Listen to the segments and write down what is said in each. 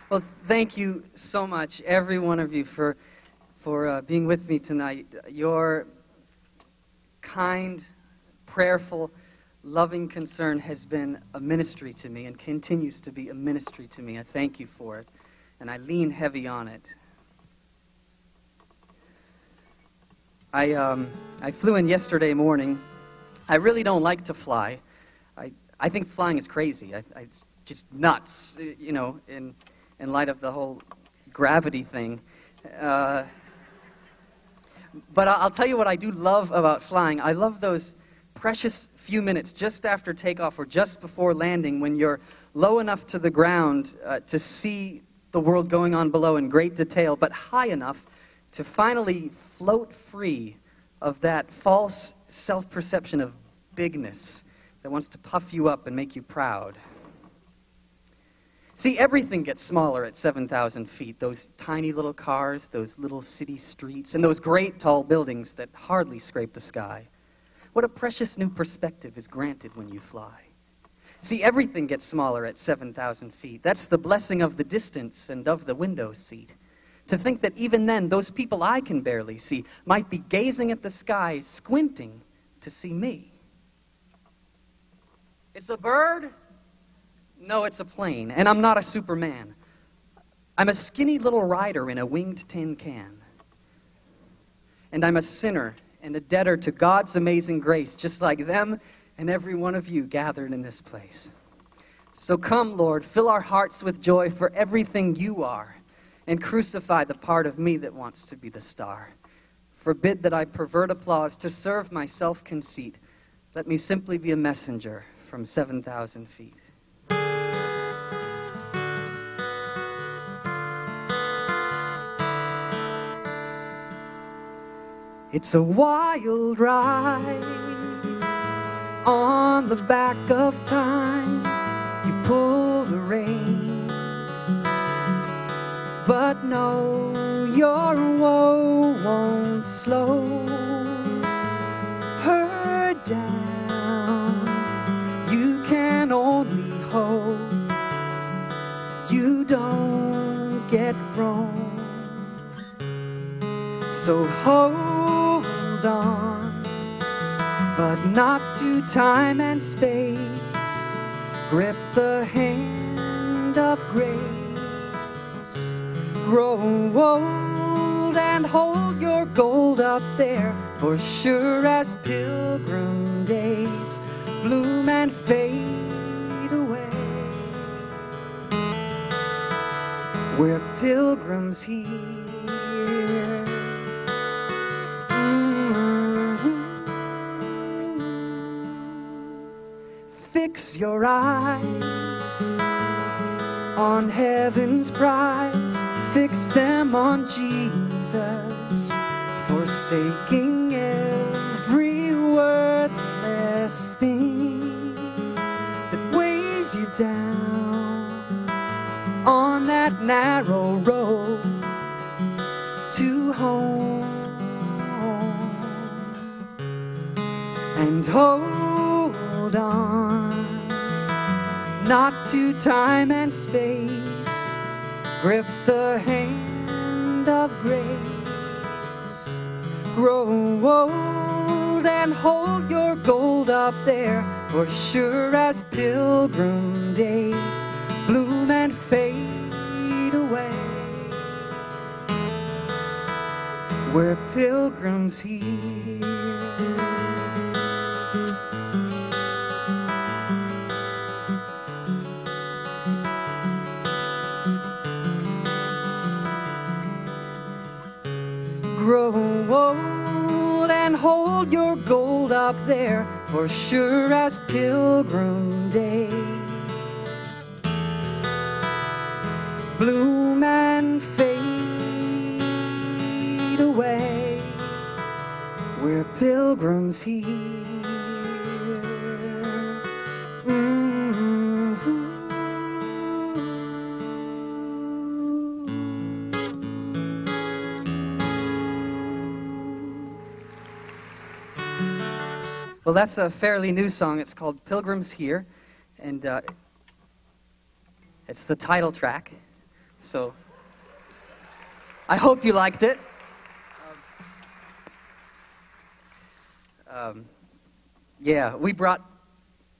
Well, thank you so much, every one of you, for being with me tonight. Your kind, prayerful, loving concern has been a ministry to me and continues to be a ministry to me. I thank you for it, and I lean heavy on it. I flew in yesterday morning. I really don't like to fly. I think flying is crazy. It's just nuts, you know, in light of the whole gravity thing. But I'll tell you what I do love about flying. I love those precious few minutes just after takeoff or just before landing when you're low enough to the ground to see the world going on below in great detail, but high enough to finally float free of that false self-perception of bigness that wants to puff you up and make you proud. See, everything gets smaller at 7,000 feet. Those tiny little cars, those little city streets, and those great tall buildings that hardly scrape the sky. What a precious new perspective is granted when you fly. See, everything gets smaller at 7,000 feet. That's the blessing of the distance and of the window seat. To think that even then, those people I can barely see might be gazing at the sky, squinting to see me. It's a bird? No, it's a plane, and I'm not a Superman. I'm a skinny little rider in a winged tin can. And I'm a sinner and a debtor to God's amazing grace, just like them and every one of you gathered in this place. So come, Lord, fill our hearts with joy for everything you are, and crucify the part of me that wants to be the star. Forbid that I pervert applause to serve my self-conceit. Let me simply be a messenger from 7,000 feet. It's a wild ride on the back of time. You pull the reins, but no, your woe won't slow her down. You can only hope you don't get thrown. So hold on, but not to time and space. Grip the hand of grace. Grow old and hold your gold up there, for sure as pilgrim days bloom and fade away. We're pilgrims here. Fix your eyes on heaven's prize. Fix them on Jesus, forsaking every worthless thing that weighs you down on that narrow road to home. And hold on, not to time and space. Grip the hand of grace. Grow old and hold your gold up there, for sure as pilgrim days bloom and fade away. We're pilgrims here. Grow old and hold your gold up there, for sure as pilgrim days bloom and fade away. We're pilgrims here. Well, Well, that's a fairly new song. It's called Pilgrims Here, and it's the title track. So I hope you liked it. Yeah, we brought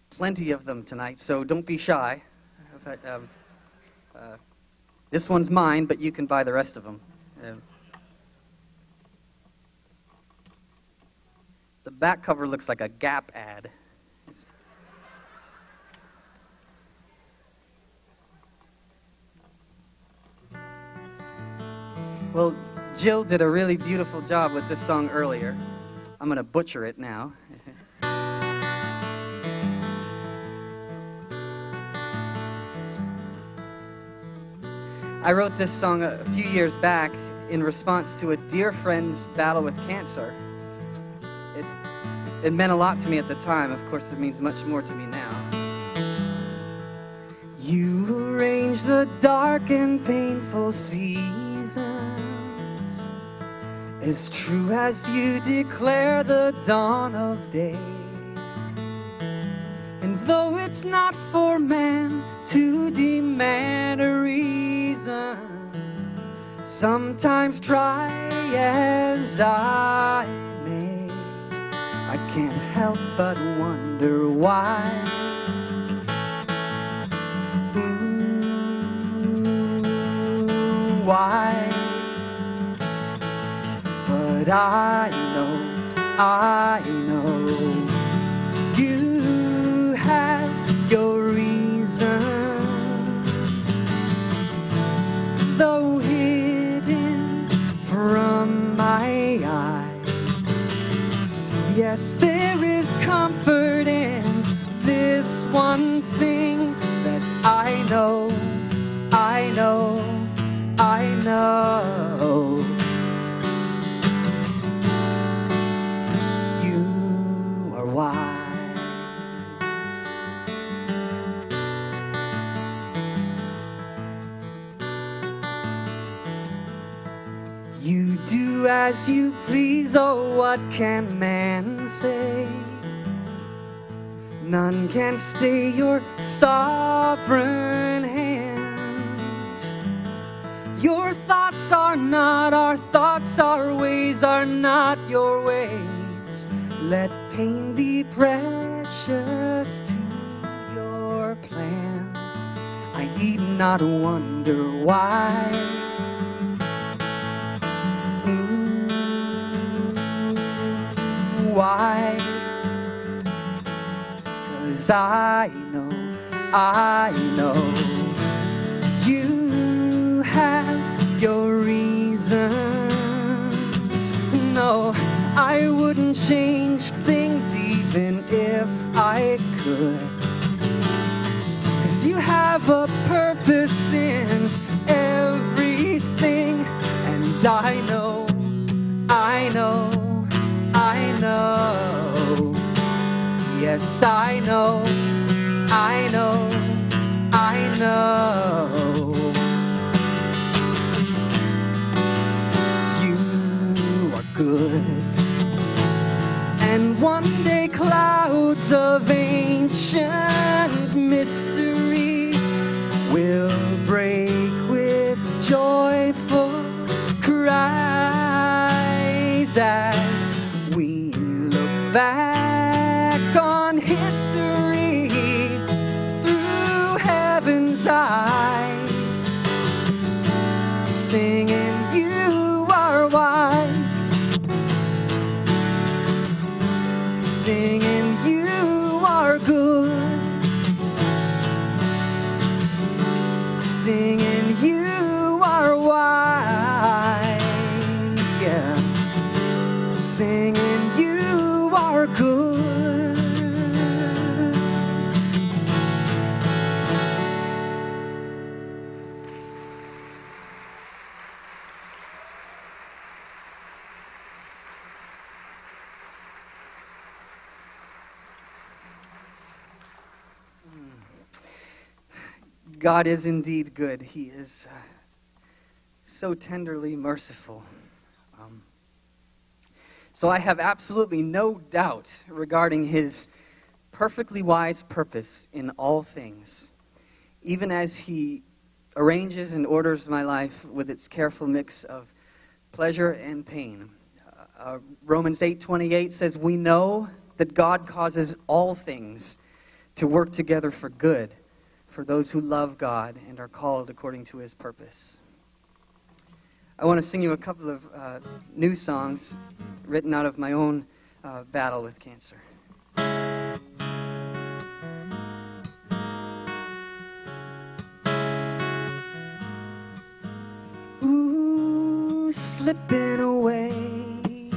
plenty of them tonight, so don't be shy. But, this one's mine, but you can buy the rest of them. The back cover looks like a Gap ad. Well, Jill did a really beautiful job with this song earlier. I'm going to butcher it now. I wrote this song a few years back in response to a dear friend's battle with cancer. It meant a lot to me at the time. Of course, it means much more to me now. You arrange the dark and painful seasons, as true as you declare the dawn of day. And though it's not for man to demand a reason, sometimes try as I may, I can't help but wonder why. Why? But I know you have your reasons, though hidden from my eyes. Yes, there is comfort in this one thing that I know. You are wise. You do as you please, oh, what can man say? None can stay your sovereign hand. Your thoughts are not our thoughts, our ways are not your ways. Let pain be precious to your plan. I need not wonder why. Why? 'Cause I know you have your reasons. No, I wouldn't change things even if I could, 'cause you have a purpose in everything. And I know yes, I know you are good. And one day clouds of ancient mystery will break with joyful cries as we look back on history through heaven's eyes, singing you are wise, singing you are good, singing you are wise, yeah, singing you are good. God is indeed good. He is so tenderly merciful. So I have absolutely no doubt regarding his perfectly wise purpose in all things, even as he arranges and orders my life with its careful mix of pleasure and pain. Romans 8:28 says, "We know that God causes all things to work together for good, for those who love God and are called according to his purpose." I want to sing you a couple of new songs written out of my own battle with cancer. Ooh, slipping away,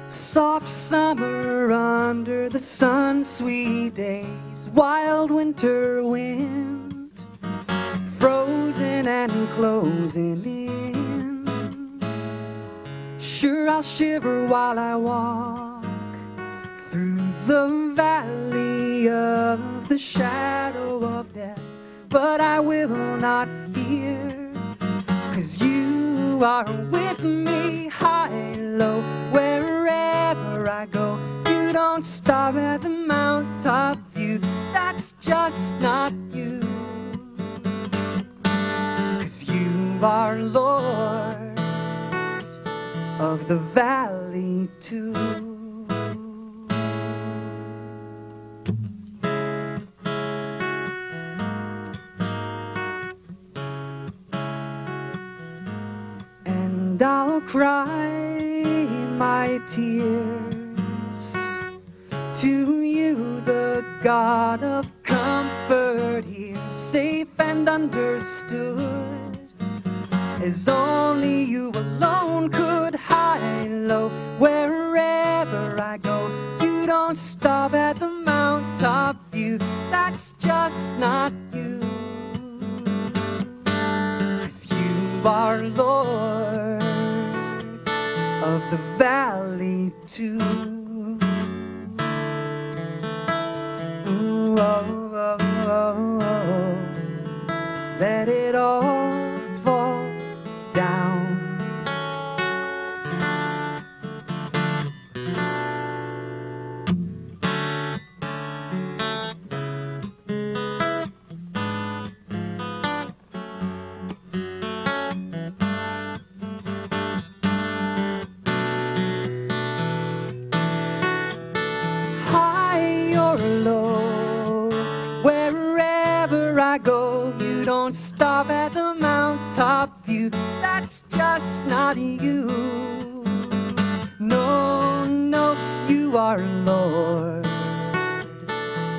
soft summer under the sun, sweet days, wild winter wind, frozen and closing in. Sure, I'll shiver while I walk through the valley of the shadow of death, but I will not fear, 'cause you are with me, high, low, wherever I go. You don't stop at the mountaintop view, that's just not you, 'cause you are Lord of the valley too. And I'll cry my tears to you, the God of comfort here, safe and understood, as only you alone could. High, low, wherever I go, you don't stop at the mountaintop view, that's just not you, 'cause you are Lord of the valley too. Ooh, oh, oh, oh, oh. Let it all fall down. Go, you don't stop at the mountaintop view, that's just not you. No, no, you are Lord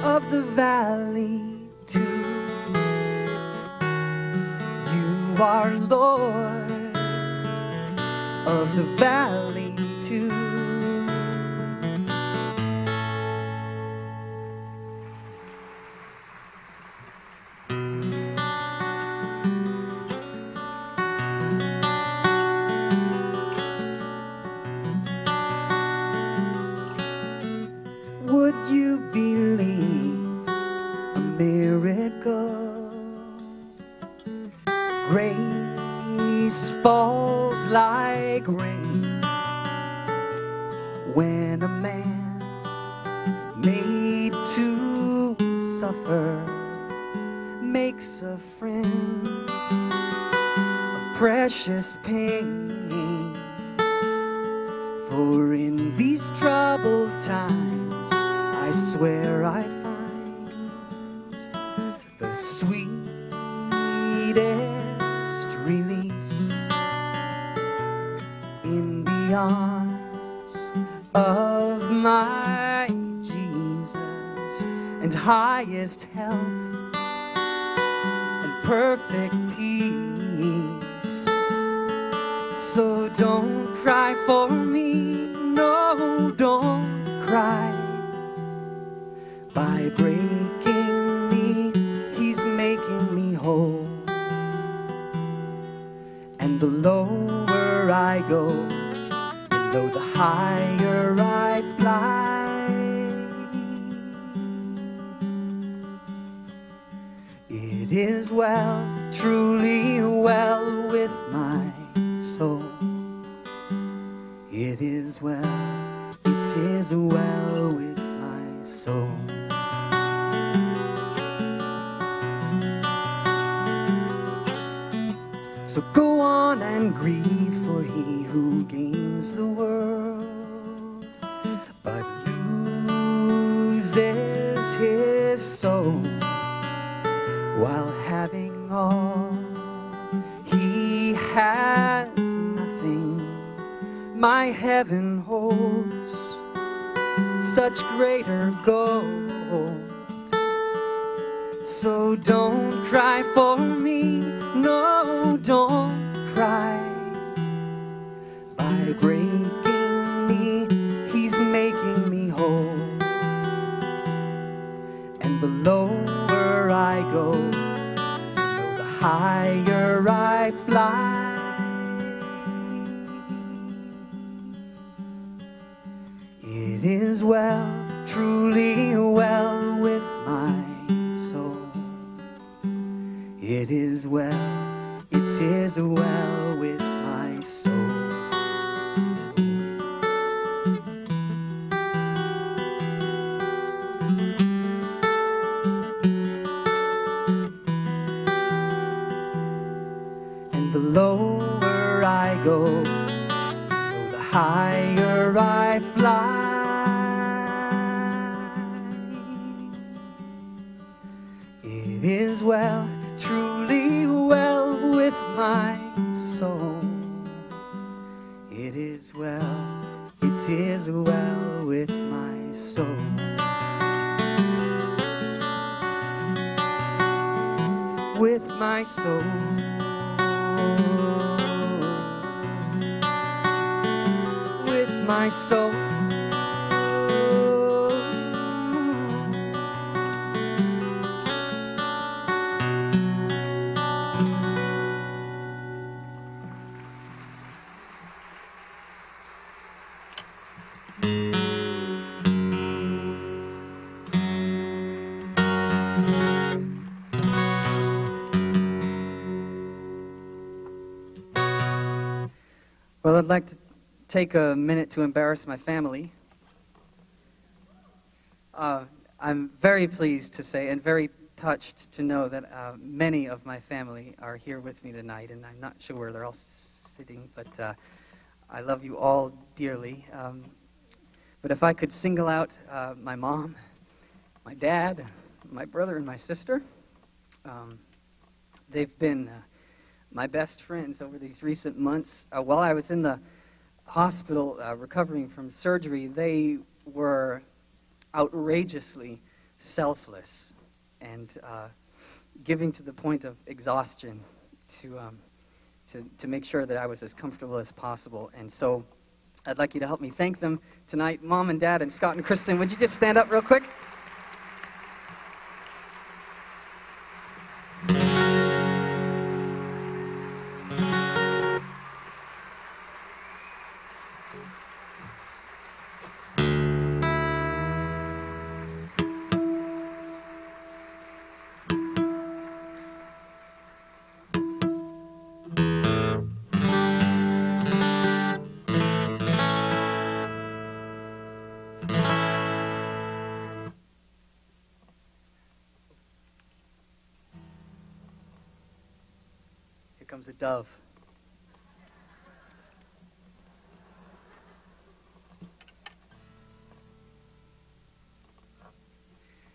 of the valley too. You are Lord of the valley too. Would you believe a miracle? Grace falls like rain when a man made to suffer makes a friend of precious pain. For in these troubled times I swear I find the sweetest release in the arms of my Jesus, and highest health and perfect peace. So don't cry for me, no, don't cry. By breaking me, he's making me whole. And the lower I go, and though the higher I fly, it is well, truly well with my soul. It It is well with my soul. So go on and grieve, for he who gains the world but loses his soul, while having all he has nothing. My heaven holds such greater gold. So don't cry for me, no, don't cry. By breaking me, he's making me whole. And the lower I go, the higher I fly. It is well, truly well with my soul. It is well with my soul. And the lower I go, the higher I fly. It is well, truly well with my soul. It is well with my soul. With my soul. With my soul. Well, I'd like to take a minute to embarrass my family. I'm very pleased to say and very touched to know that many of my family are here with me tonight, and I'm not sure where they're all sitting, but I love you all dearly. But if I could single out my mom, my dad, my brother, and my sister, they've been my best friends over these recent months. While I was in the hospital recovering from surgery, they were outrageously selfless and giving to the point of exhaustion to make sure that I was as comfortable as possible. And so I'd like you to help me thank them tonight. Mom and Dad and Scott and Kristen, would you just stand up real quick? Here comes a dove.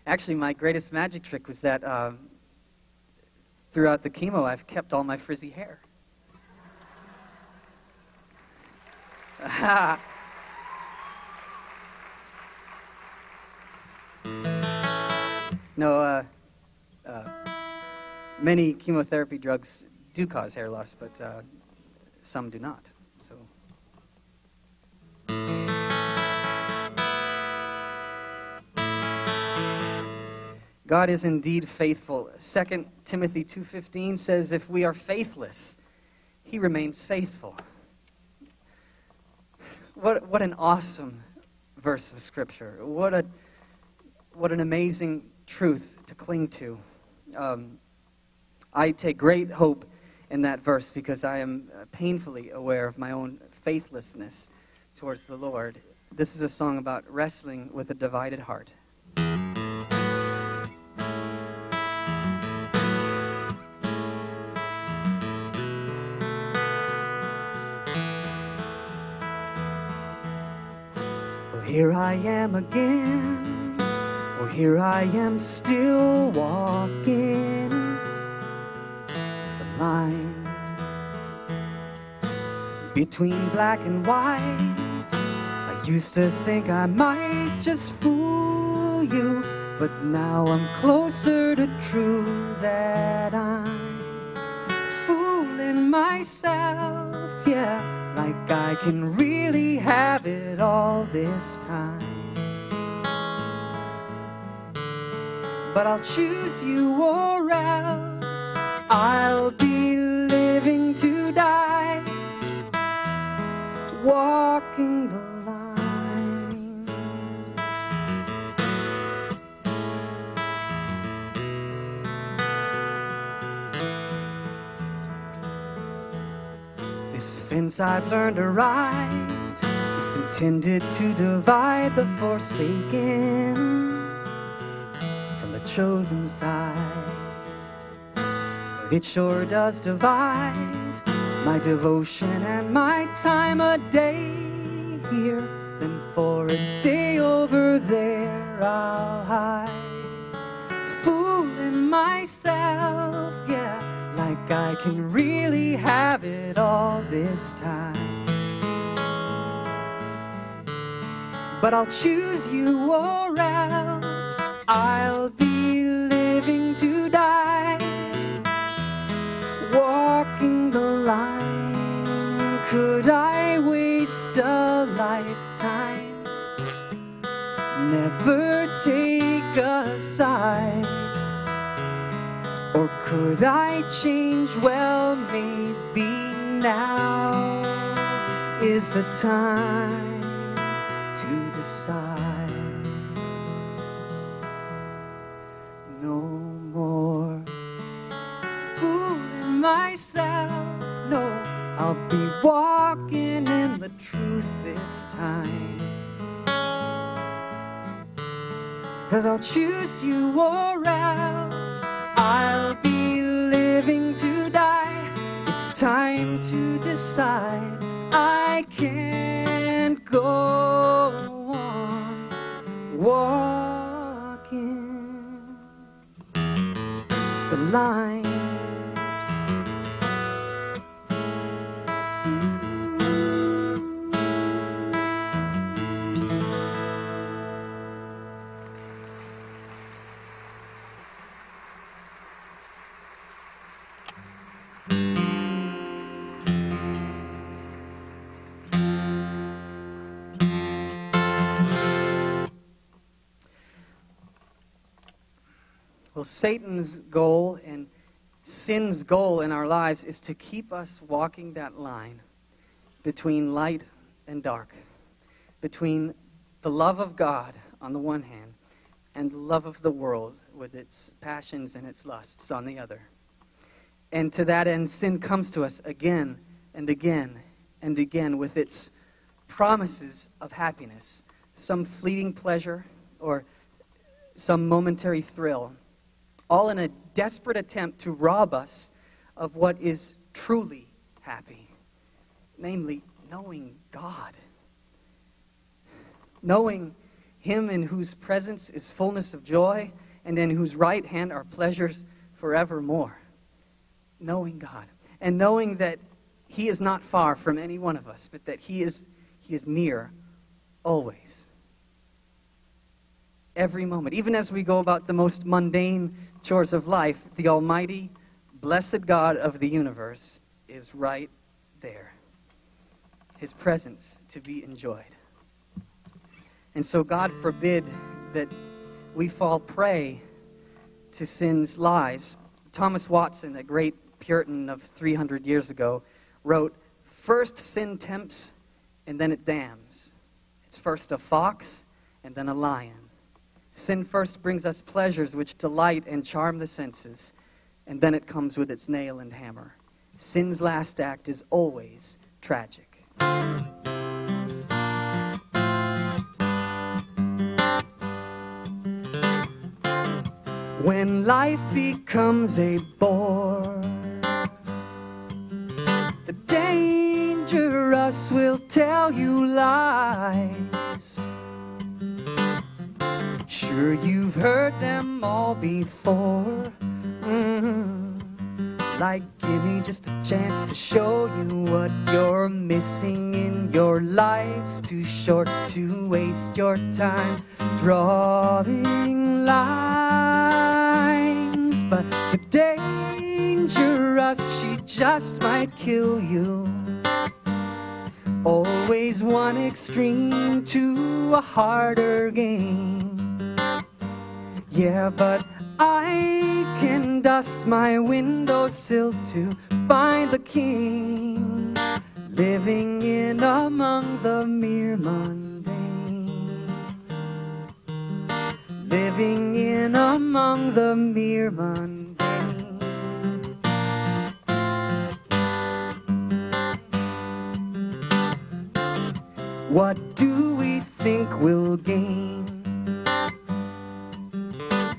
Actually, my greatest magic trick was that throughout the chemo, I've kept all my frizzy hair. No, many chemotherapy drugs do cause hair loss, but some do not. So, God is indeed faithful. 2 Timothy 2:15 says, if we are faithless, he remains faithful. What an awesome verse of Scripture. What an amazing truth to cling to. I take great hope in that verse because I am painfully aware of my own faithlessness towards the Lord. This is a song about wrestling with a divided heart. Here I am again, oh here I am still walking the line between black and white. I used to think I might just fool you, but now I'm closer to true that I'm fooling myself, yeah. Like I can really have it all this time. But I'll choose you or else I'll be living to die, walking the line. This fence I've learned to ride is intended to divide the forsaken from the chosen side. But it sure does divide my devotion and my time a day here. Then for a day over there I'll hide, fooling myself, yeah. Like I can really have it all this time. But I'll choose you or else I'll be living to die, walking the line. Could I waste a lifetime, never take a side? Or could I change? Well, maybe now is the time to decide. No more fooling myself, no, I'll be walking in the truth this time. 'Cause I'll choose you or else I'll be living to die. It's time to decide. I can't go on walking the line. Well, Satan's goal and sin's goal in our lives is to keep us walking that line between light and dark, between the love of God on the one hand and the love of the world with its passions and its lusts on the other. And to that end, sin comes to us again and again and again with its promises of happiness, some fleeting pleasure or some momentary thrill, all in a desperate attempt to rob us of what is truly happy, namely knowing God, knowing Him in whose presence is fullness of joy and in whose right hand are pleasures forevermore. Knowing God and knowing that He is not far from any one of us, but that He is near always. Every moment, even as we go about the most mundane chores of life, the almighty, blessed God of the universe is right there. His presence to be enjoyed. And so God forbid that we fall prey to sin's lies. Thomas Watson, a great Puritan of 300 years ago, wrote, "First sin tempts and then it damns. It's first a fox and then a lion. Sin first brings us pleasures which delight and charm the senses, and then it comes with its nail and hammer. Sin's last act is always tragic." When life becomes a bore, the dangerous will tell you lies. Sure, you've heard them all before. Like, give me just a chance to show you what you're missing in your life's too short to waste your time drawing lines. But the dangerous, she just might kill you. Always one extreme to a harder game. Yeah, but I can dust my windowsill to find the king, living in among the mere mundane, living in among the mere mundane. What do we think we'll gain?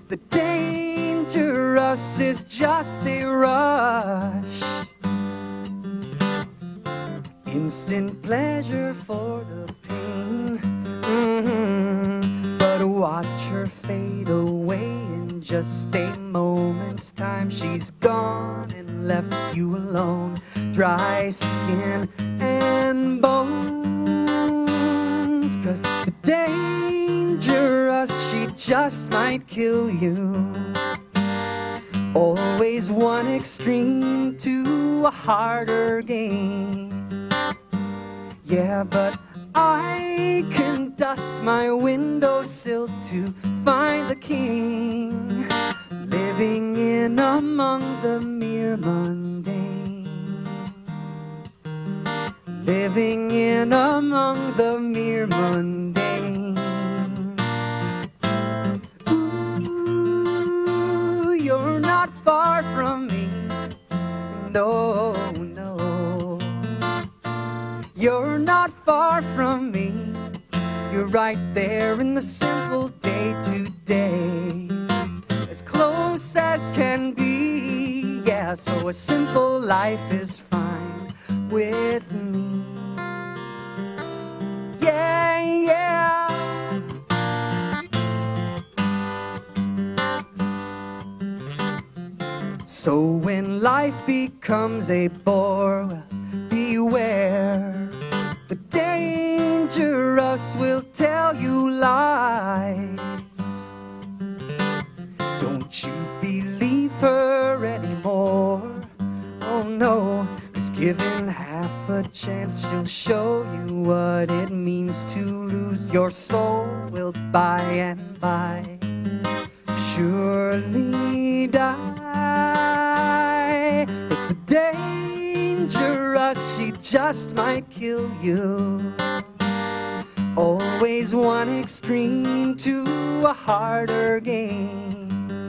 The dangerous is just a rush, instant pleasure for the pain. But watch her fade away in just a moment's time. She's gone and left you alone, dry skin and bones. 'Cause the dangerous, she just might kill you. Always one extreme to a harder game. Yeah, but I can dust my windowsill to find the king, living in among the mere mundane, living in among the mere mundane. Ooh, you're not far from me, no, no. You're not far from me. You're right there in the simple day-to-day, as close as can be. Yeah, so a simple life is fine with me. Yeah, yeah. So when life becomes a bore, well, beware. The dangerous will tell you lies. Don't you believe her anymore. Oh no, 'cause given half a chance, she'll show you what it means to lose your soul. Will by and by surely die. 'Cause the dangerous, she just might kill you. Always one extreme to a harder game.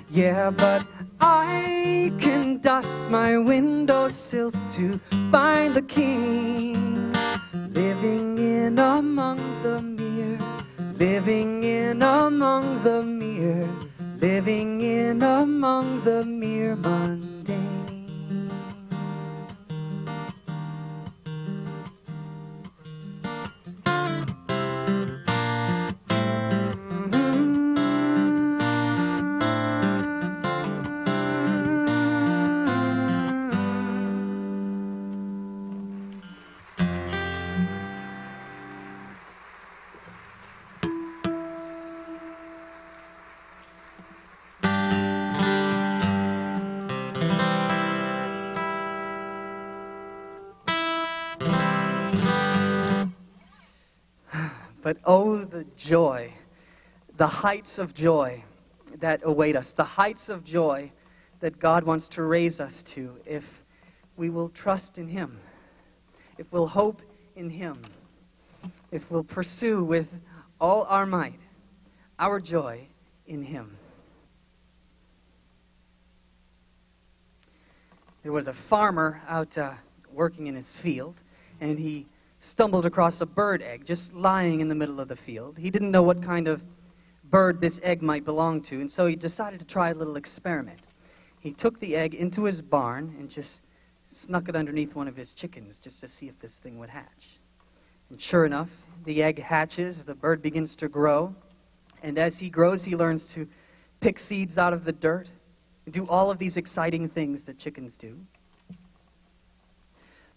Yeah, but I can dust my windowsill to find the king, living in among the mere, living in among the mere, living in among the mere mundane. But oh, the joy, the heights of joy that await us, the heights of joy that God wants to raise us to if we will trust in Him, if we'll hope in Him, if we'll pursue with all our might our joy in Him. There was a farmer out working in his field, and he stumbled across a bird egg just lying in the middle of the field. He didn't know what kind of bird this egg might belong to, and so he decided to try a little experiment. He took the egg into his barn and just snuck it underneath one of his chickens just to see if this thing would hatch. And sure enough, the egg hatches, the bird begins to grow, and as he grows, he learns to pick seeds out of the dirt and do all of these exciting things that chickens do.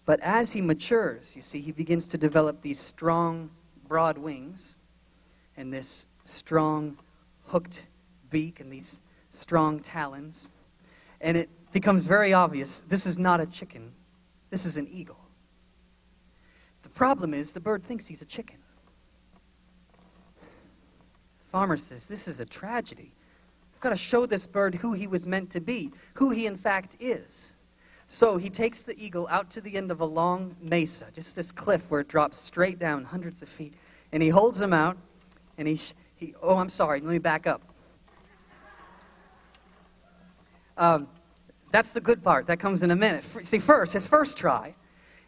But as he matures, you see, he begins to develop these strong, broad wings and this strong, hooked beak and these strong talons. And it becomes very obvious, this is not a chicken, this is an eagle. The problem is, the bird thinks he's a chicken. The farmer says, this is a tragedy. I've got to show this bird who he was meant to be, who he in fact is. So he takes the eagle out to the end of a long mesa, just this cliff where it drops straight down hundreds of feet, and he holds him out, and oh, I'm sorry, let me back up. That's the good part. That comes in a minute. See, his first try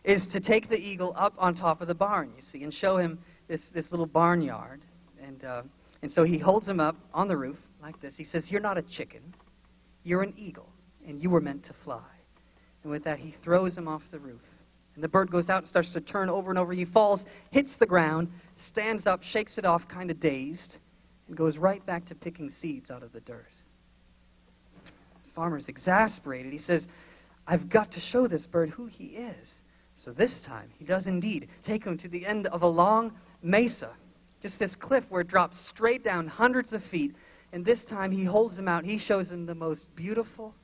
is to take the eagle up on top of the barn, you see, and show him this little barnyard. And so he holds him up on the roof like this. He says, you're not a chicken. You're an eagle, and you were meant to fly. And with that, he throws him off the roof. And the bird goes out and starts to turn over and over. He falls, hits the ground, stands up, shakes it off, kind of dazed, and goes right back to picking seeds out of the dirt. The farmer's exasperated. He says, I've got to show this bird who he is. So this time, he does indeed take him to the end of a long mesa, just this cliff where it drops straight down hundreds of feet. And this time, he holds him out. He shows him the most beautiful,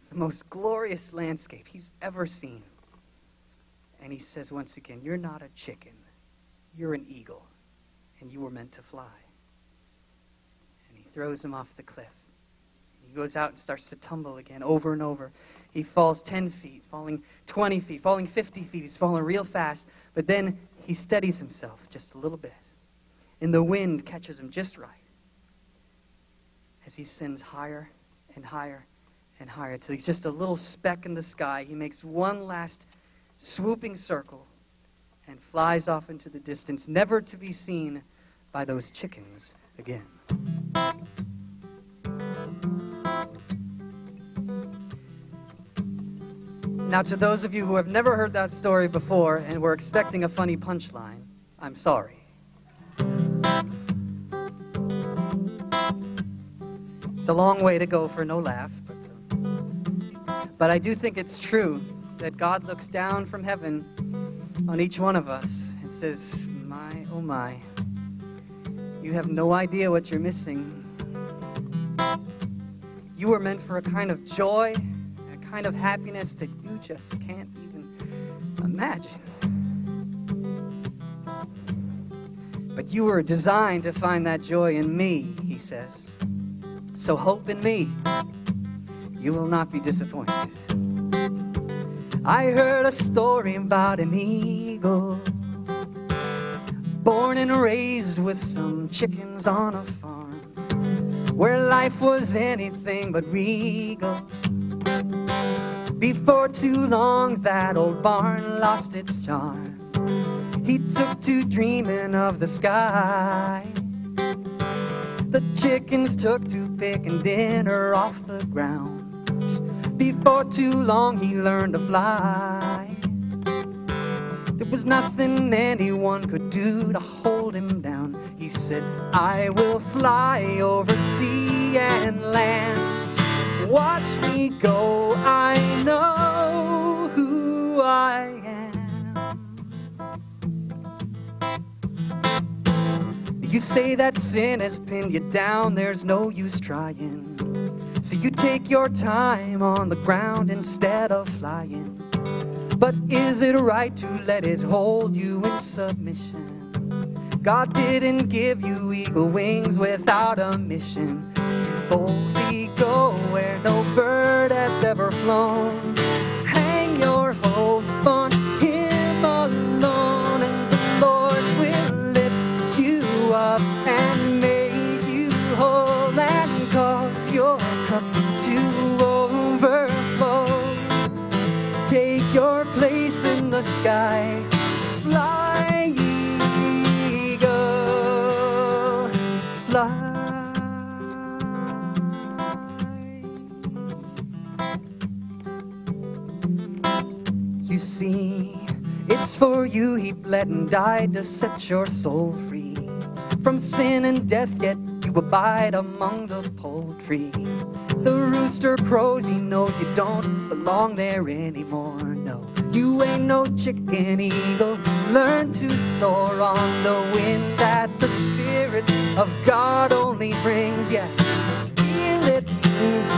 the most glorious landscape he's ever seen. And he says once again, you're not a chicken. You're an eagle, and you were meant to fly. And he throws him off the cliff. He goes out and starts to tumble again over and over. He falls 10 feet, falling 20 feet, falling 50 feet. He's falling real fast. But then he steadies himself just a little bit. And the wind catches him just right as he ascends higher and higher and higher till he's just a little speck in the sky. He makes one last swooping circle and flies off into the distance, never to be seen by those chickens again. Now, to those of you who have never heard that story before and were expecting a funny punchline, I'm sorry. It's a long way to go for no laugh, but I do think it's true that God looks down from heaven on each one of us and says, my, oh my, you have no idea what you're missing. You were meant for a kind of joy, a kind of happiness that you just can't even imagine. But you were designed to find that joy in me, he says. So hope in me. You will not be disappointed. I heard a story about an eagle, born and raised with some chickens on a farm, where life was anything but regal. Before too long, that old barn lost its charm. He took to dreaming of the sky. The chickens took to picking dinner off the ground. Before too long, he learned to fly. There was nothing anyone could do to hold him down. He said, I will fly over sea and land. Watch me go, I know who I am. You say that sin has pinned you down, there's no use trying. So you take your time on the ground instead of flying. But is it right to let it hold you in submission? God didn't give you eagle wings without a mission to boldly go where no bird has ever flown. Hang your hope on Him alone, and the Lord will lift you up and make you whole and cause your cup to overflow. Take your place in the sky, fly eagle, fly. fly. You see, it's for you he bled and died to set your soul free from sin and death, yet you abide among the poultry. The rooster crows, he knows you don't belong there anymore. No, you ain't no chicken eagle. Learn to soar on the wind that the Spirit of God only brings. Yes, feel it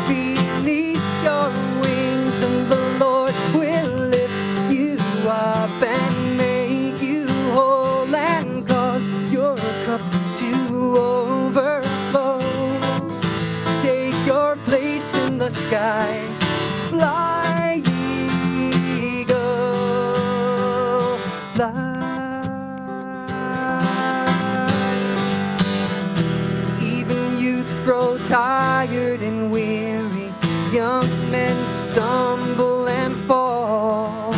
beneath your wings, and the Lord will lift you up and make you whole and cause your cup to overflow. Take your place in the sky, fly, eagle, fly. Even youths grow tired and weary, young men stumble and fall,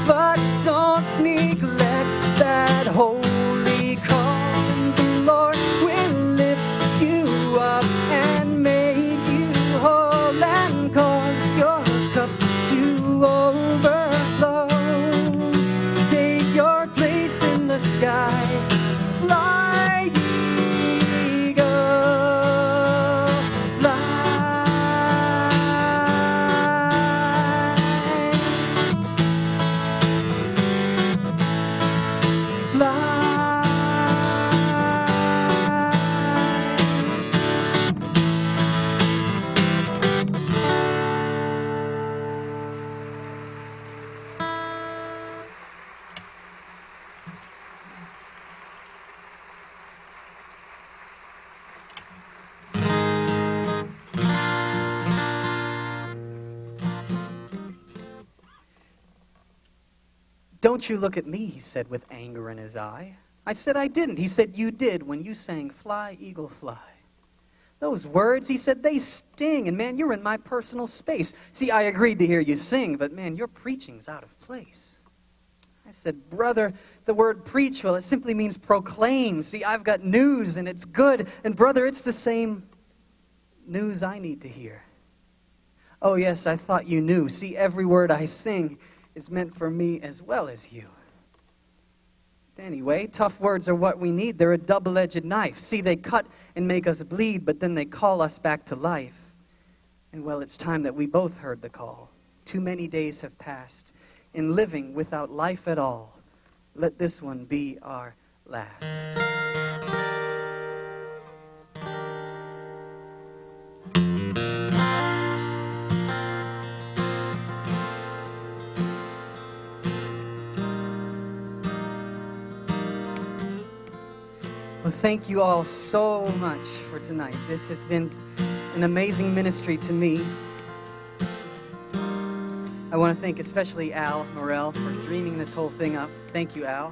but don't neglect that holy call. The Lord will lift you up and make you whole and cause your cup to overflow. Take your place in the sky, fly, eagle, fly. Fly. Don't you look at me, he said with anger in his eye. I said I didn't. He said you did when you sang Fly, Eagle, Fly. Those words, he said, they sting, and man, you're in my personal space. See, I agreed to hear you sing, but man, your preaching's out of place. I said, brother, the word preach, well, it simply means proclaim. See, I've got news, and it's good, and brother, it's the same news I need to hear. Oh yes, I thought you knew. See, every word I sing is meant for me as well as you. Anyway, tough words are what we need. They're a double-edged knife. See, they cut and make us bleed, but then they call us back to life. And well, it's time that we both heard the call. Too many days have passed in living without life at all. Let this one be our last. Well, thank you all so much for tonight. This has been an amazing ministry to me. I want to thank especially Al Morell for dreaming this whole thing up. Thank you, Al.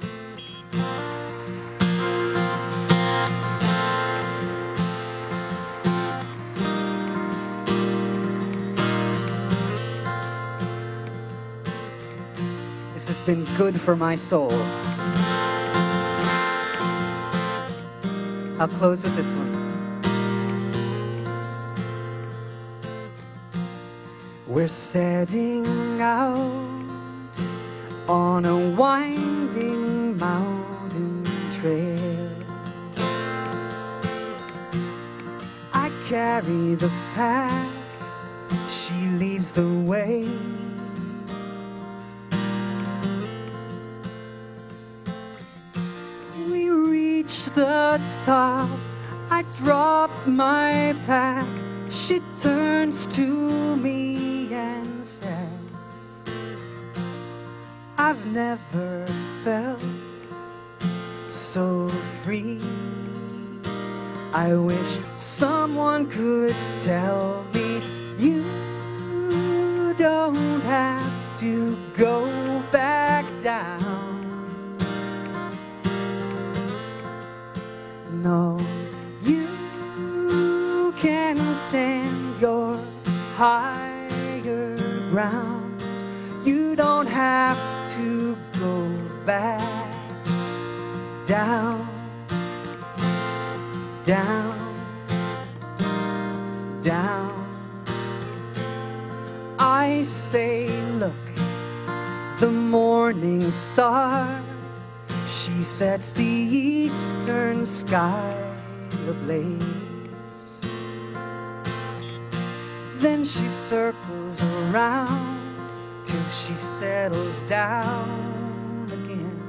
This has been good for my soul. I'll close with this one. We're setting out on a winding mountain trail. I carry the pack, she leads the way. We reach the top, I drop my pack. She turns to me and says, I've never felt so free. I wish someone could tell me you don't have to go back down. No, you can stand your higher ground. You don't have to go back down, down. down. I say, look, the morning star, she sets the eastern sky ablaze. Then she circles around till she settles down again.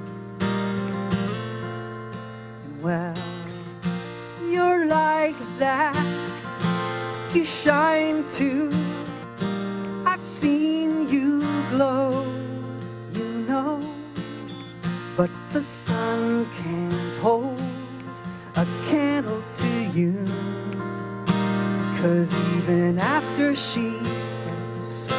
And well, you're like that, you shine too. I've seen you glow, you know, but the sun can't hold a candle to you. 'Cause even after she says,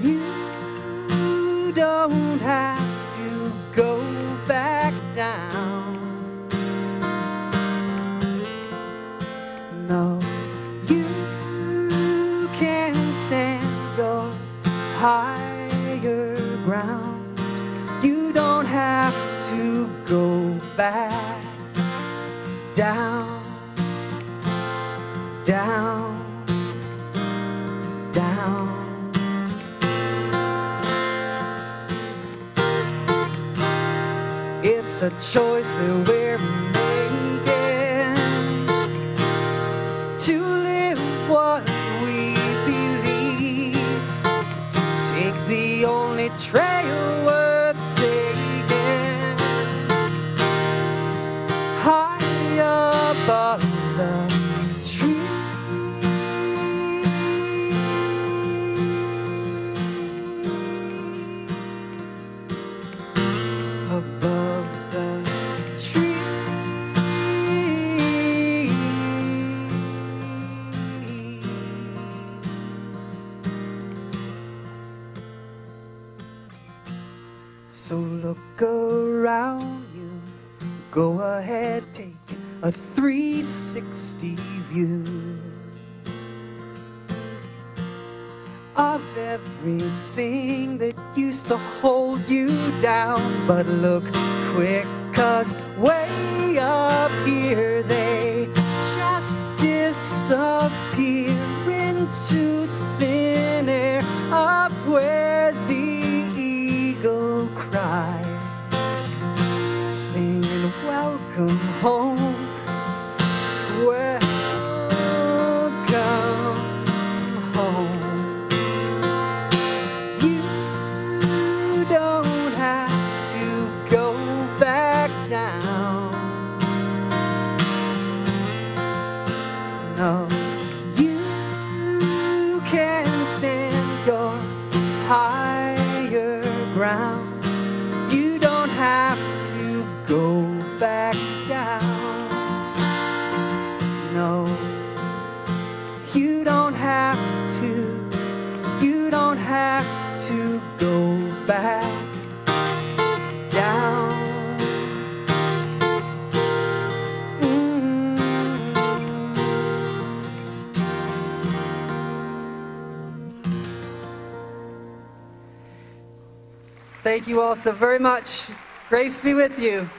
you don't have to go back down. No, you can stand your higher ground. You don't have to go back down, down, down. It's a choice that we're making, to live what we believe, to take the only trail worth taking, high above the trees, above the trees. So look around you, go ahead, take a 360 view of everything that used to hold you down. But look quick, 'cause way up here they just disappear into thin air, up where the eagle cries, singing welcome home, welcome home. You don't have to go back down. No, you can stand your higher ground. You don't have to go back down. No, you don't have to. You don't have to go back down. Thank you all so very much. Grace be with you.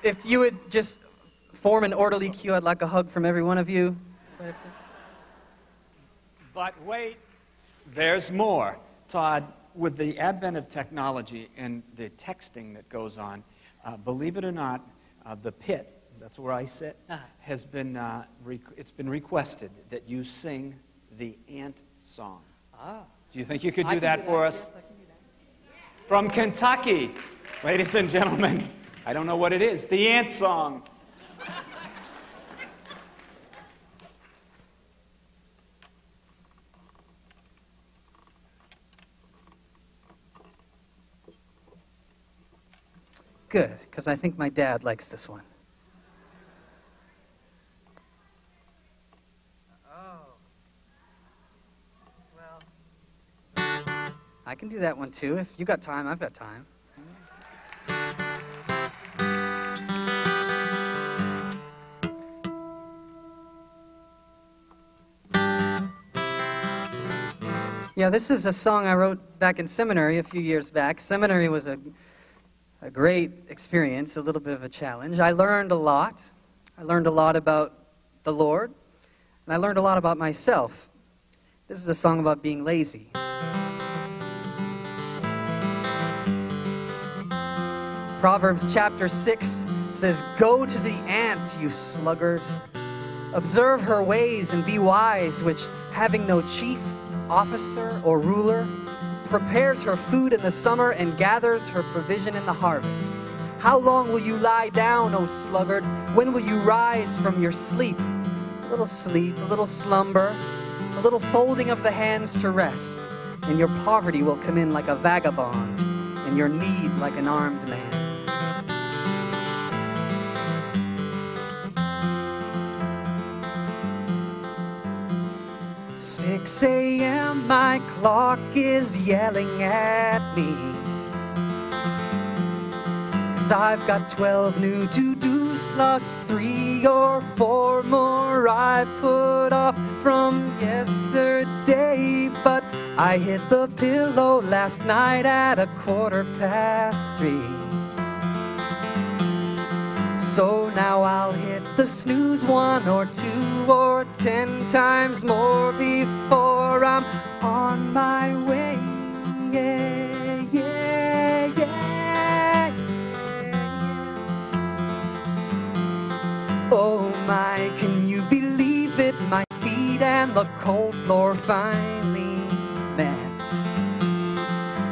If you would just form an orderly queue, I'd like a hug from every one of you. But wait, there's more. Todd, with the advent of technology and the texting that goes on, believe it or not, the pit, that's where I sit, has been, it's been requested that you sing the ant song. Do you think you could do that for us? Yes, I can do that. From Kentucky, ladies and gentlemen, I don't know what it is, the ant song. Good, because I think my dad likes this one. Oh. Well, I can do that one too. If you got time, I've got time. Yeah, this is a song I wrote back in seminary a few years back. Seminary was a great experience, a little bit of a challenge. I learned a lot. I learned a lot about the Lord, and I learned a lot about myself. This is a song about being lazy. Proverbs chapter 6 says, "Go to the ant, you sluggard. Observe her ways and be wise, which, having no chief, officer, or ruler, prepares her food in the summer and gathers her provision in the harvest. How long will you lie down, O sluggard? When will you rise from your sleep? A little slumber, a little folding of the hands to rest, and your poverty will come in like a vagabond, and your need like an armed man." 6 a.m. my clock is yelling at me, 'cause I've got 12 new to-dos plus 3 or 4 more I put off from yesterday. But I hit the pillow last night at 3:15. So now I'll hit the snooze 1 or 2 or 10 times more before I'm on my way. Yeah, yeah, yeah, yeah. Oh my, can you believe it? My feet and the cold floor finally met.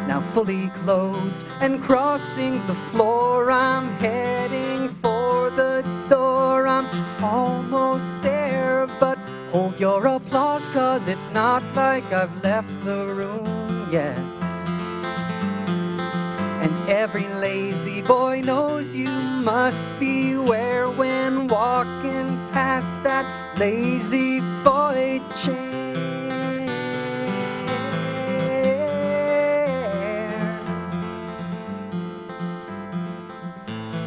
Now fully clothed and crossing the floor, I'm heading for the door. I'm almost there, but hold your applause, 'cause it's not like I've left the room yet. And every lazy boy knows you must beware when walking past that lazy boy chair.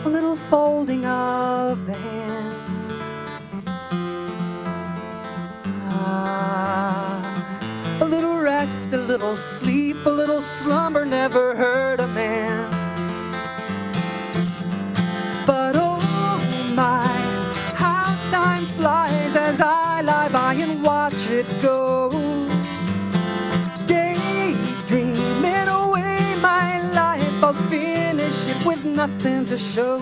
A little folding of the hands, a little rest, a little sleep, a little slumber never hurt a man. But oh my, how time flies as I lie by and watch it go. Daydreaming away my life, I'll finish it with nothing to show.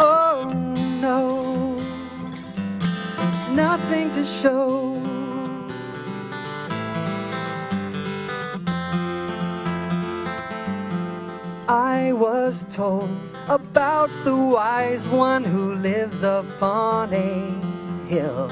Oh no, nothing to show. I was told about the wise one who lives upon a hill.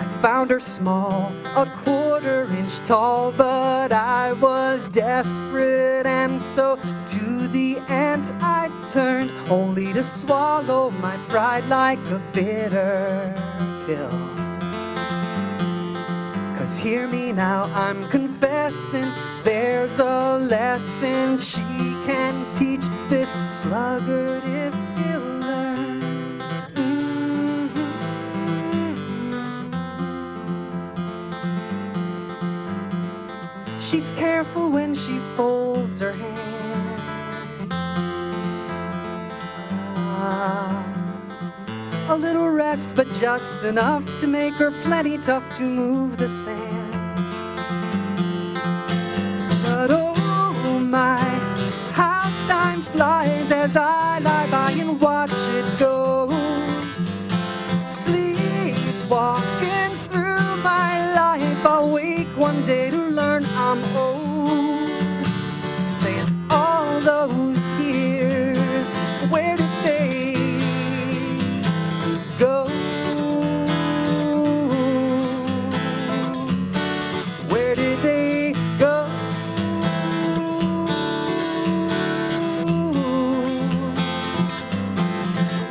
I found her small, 1/4 inch tall, but I was desperate, and so to the ant I turned, only to swallow my pride like a bitter pill. 'Cause hear me now, I'm confessing, there's a lesson she can teach this sluggard if he'll learn. She's careful when she folds her hands. A little rest, but just enough to make her plenty tough to move the sand. But oh my, how time flies as I lie by and watch it go. Sleepwalking through my life, I'll wake one day to learn I'm old. Saying all those years, where did they go? Where did they go?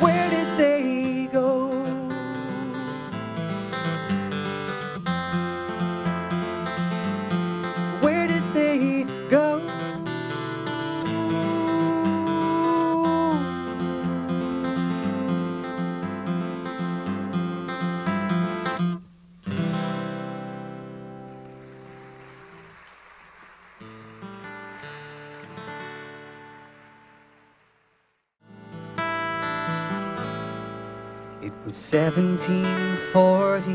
Where did they go? Where did It was 1740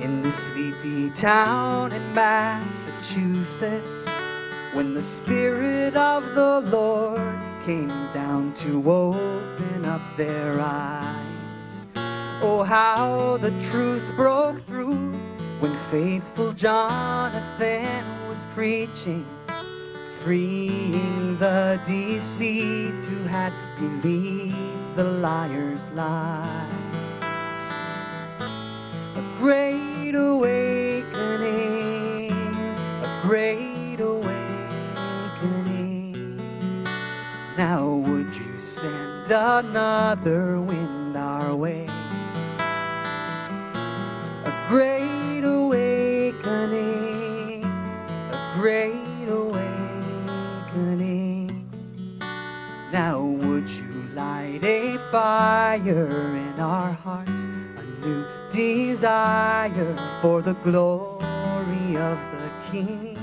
in the sleepy town in Massachusetts, when the Spirit of the Lord came down to open up their eyes. Oh, how the truth broke through when faithful Jonathan was preaching, freeing the deceived who had believed the liar's lies. A great awakening, a great awakening. Now would you send another wind our way? A great awakening, a great awakening. Now would you light a fire in our hearts, a new desire for the glory of the King?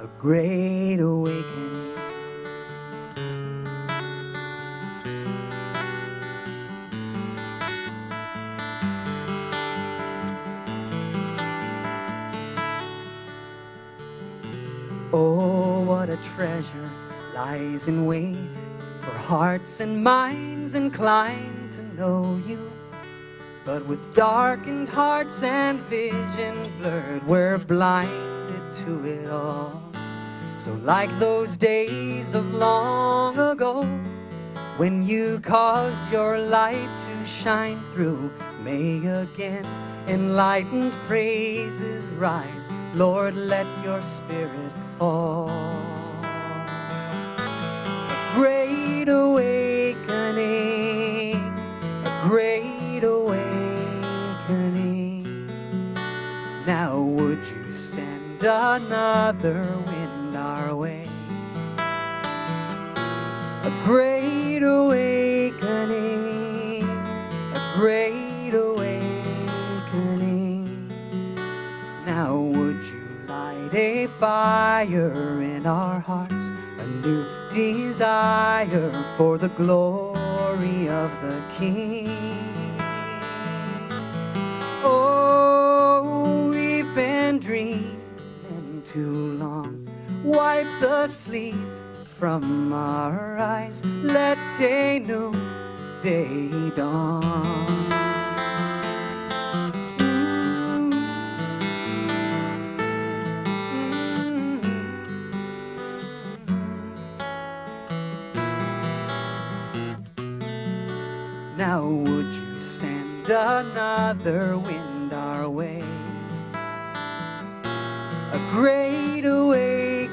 A great awakening. Oh, what a treasure lies in wait for hearts and minds inclined to know you. But with darkened hearts and vision blurred, we're blinded to it all. So like those days of long ago, when you caused your light to shine through, may again enlightened praises rise. Lord, let your Spirit fall. A great awakening, a great awakening. Now would you send another wind our way? A great awakening, a great awakening. Now would you light a fire in our hearts, a new desire for the glory of the King? Oh, we've been dreaming too long. Wipe the sleep from our eyes. Let a new day dawn. Now would you send another wind our way? A great awakening,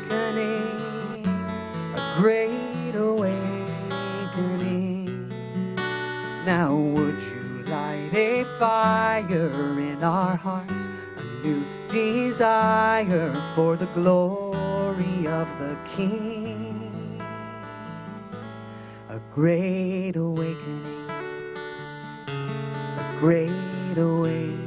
a great awakening. Now would you light a fire in our hearts, a new desire for the glory of the King? A great awakening, a great awakening.